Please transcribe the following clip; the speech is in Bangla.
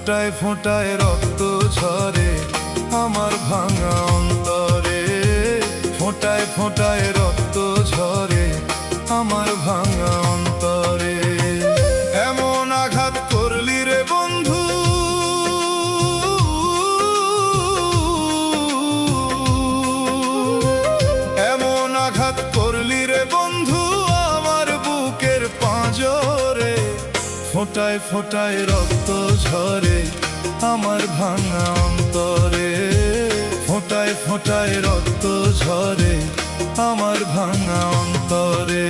ফোঁটায় ফোঁটায় রক্ত ঝরে আমার ভাঙা অন্তরে, ফোঁটায় ফোঁটায় রক্ত ঝরে আমার ভাঙা অন্তরে। এমন আঘাত করলি রে বন্ধু, এমন আঘাত করলি রে বন্ধু আমার বুকের পাঁজরে, ফোঁটায় ফোঁটায় রক্ত ঝরে আমার ভাঙা অন্তরে, ফোঁটায় ফোঁটায় রক্ত ঝরে আমার ভাঙা অন্তরে।